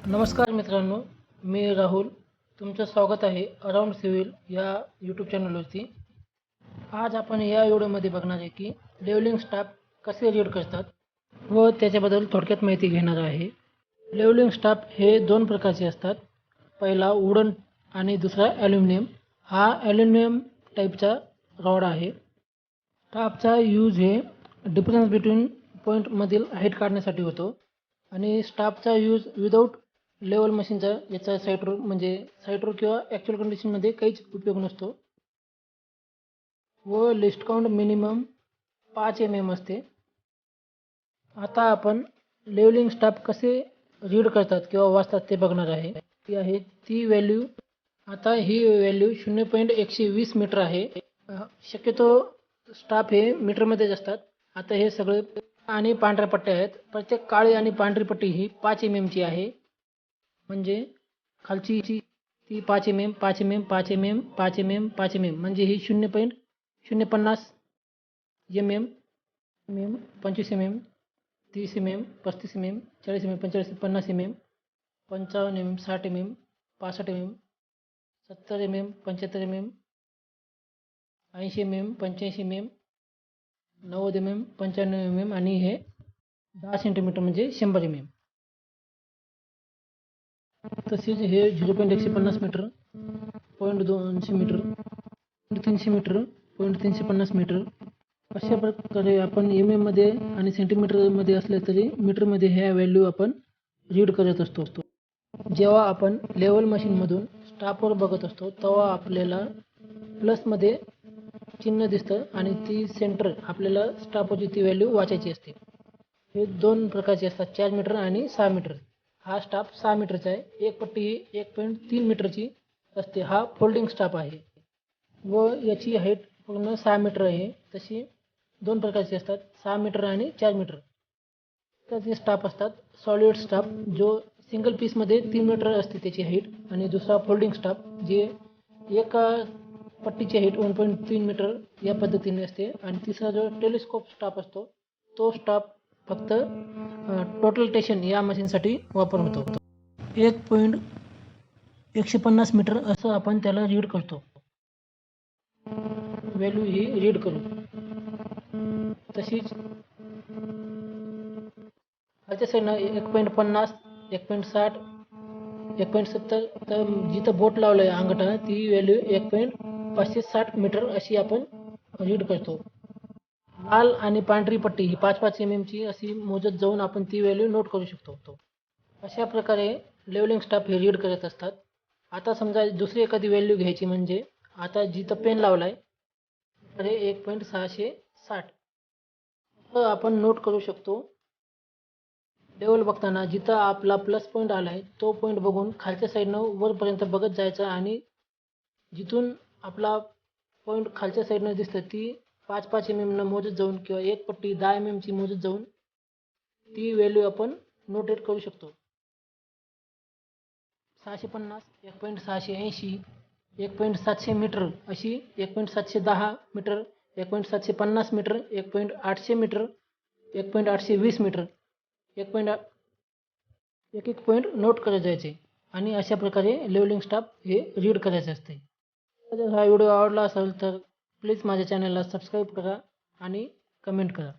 नमस्कार मित्रांनो, मी राहुल. तुमचं स्वागत आहे अराउंड सिव्हिल या यूट्यूब चॅनलवरती. आज आपण या व्हिडिओमध्ये बघणार आहे की लेवलिंग स्टाफ कसे रीड करतात व त्याच्याबद्दल थोडक्यात माहिती घेणार आहे. लेवलिंग स्टाफ हे दोन प्रकारचे असतात. पहिला वुडन आणि दुसरा ॲल्युमिनियम. हा ॲल्युमिनियम टाईपचा रॉड आहे. स्टाफचा यूज हे डिफरन्स बिटवीन पॉईंटमधील हाईट काढण्यासाठी होतो आणि स्टाफचा यूज विदाऊट लेवल मशीनचा याचा साईट रोड किंवा ॲक्च्युअल कंडिशनमध्ये काहीच उपयोग नसतो व लिस्ट काउंट मिनिमम 5 mm असते. आता आपण लेवलिंग स्टाफ कसे रीड करतात किंवा वाचतात ते बघणार आहे. ती आहे ती व्हॅल्यू. आता ही व्हॅल्यू 0.120 मीटर आहे. शक्यतो स्टाफ हे मीटरमध्येच असतात. आता हे सगळे आणि पांढऱ्या पट्ट्या आहेत. प्रत्येक काळी आणि पांढरी पट्टी ही 5 mm ची आहे. म्हणजे खालची ती 5 mm, 5 mm, 5 mm, 5 mm, 5 mm म्हणजे ही 0.050 mm, 25 mm, 30 mm, 35 mm, 40 mm, 45 50 mm, 55 mm, 60 mm, 65 mm, 70 mm, 75 mm, 80 mm, 85 mm, 90 mm, 95 mm आणि हे 10 सेंटीमीटर म्हणजे 100 mm. तसेच हे 0.150 मीटर, 0.200 मीटर, 300 मीटर, 0.350 मीटर अशा प्रकारे आपण mm मध्ये आणि सेंटीमीटरमध्ये असले तरी मीटरमध्ये ह्या व्हॅल्यू आपण रीड करत असतो. जेव्हा आपण लेवल मशीनमधून स्टाफवर बघत असतो तेव्हा आपल्याला प्लसमध्ये चिन्ह दिसतं आणि ती सेंटर आपल्याला स्टाफवरची ती व्हॅल्यू वाचायची असते. हे दोन प्रकारचे असतात, 4 मीटर आणि 6 मीटर. हा स्टाफ 6 मीटरचा आहे. एक पट्टी ही 1.3 मीटरची असते. हा फोल्डिंग स्टाफ आहे व याची हाईट पूर्ण 6 मीटर आहे. तशी दोन प्रकारचे असतात, 6 मीटर आणि 4 मीटर. त्याचे स्टाफ असतात. सॉलिड स्टाफ जो सिंगल पीसमध्ये 3 मीटर असते त्याची हाईट, आणि दुसरा फोल्डिंग स्टाफ जे एका पट्टीची हाईट 1.3 मीटर या पद्धतीने असते. आणि तिसरा जो टेलिस्कोप स्टाफ असतो तो स्टाफ फक्त टोटल टेशन या मशीनसाठी वापर होतो. 1.150 मीटर असं आपण त्याला रीड करतो. व्हॅल्यू ही रीड करू. तशीच खालच्या साईडनं 1.50, 1.60, 1.70 तर जिथं बोट लावलं आहे अंगठानं ती व्हॅल्यू 1.560 मीटर अशी आपण रीड करतो. लाल आणि पांढरी पट्टी ही 5-5 mm ची अशी मोजत जाऊन आपण ती व्हॅल्यू नोट करू शकतो. अशा प्रकारे लेवलिंग स्टाफ हे रीड करत असतात. आता समजा दुसरी एखादी व्हॅल्यू घ्यायची, म्हणजे आता जिथं पेन लावलाय तर 1.660 आपण नोट करू शकतो. लेवल बघताना जिथं आपला प्लस पॉईंट आलाय तो पॉईंट बघून खालच्या साईडनं वरपर्यंत बघत जायचं आणि जिथून आपला पॉईंट खालच्या साईडनं दिसतं ती 5-5 mm न मोजत जाऊन किंवा एक पट्टी 10 mm ची मोजत जाऊन ती व्हॅल्यू आपण नोटेट करू शकतो. 650, 1.680, 1.700 मीटर अशी, 1.710 मीटर, 1.750 मीटर, 1.800 मीटर, 1.820 मीटर, एक पॉईंट नोट करत जायचे आणि अशा प्रकारे लेवलिंग स्टाफ हे रीड करायचे असते. जर हा व्हिडिओ आवडला असेल तर प्लीज माझ्या चॅनलला सबस्क्राईब करा आणि कमेंट करा.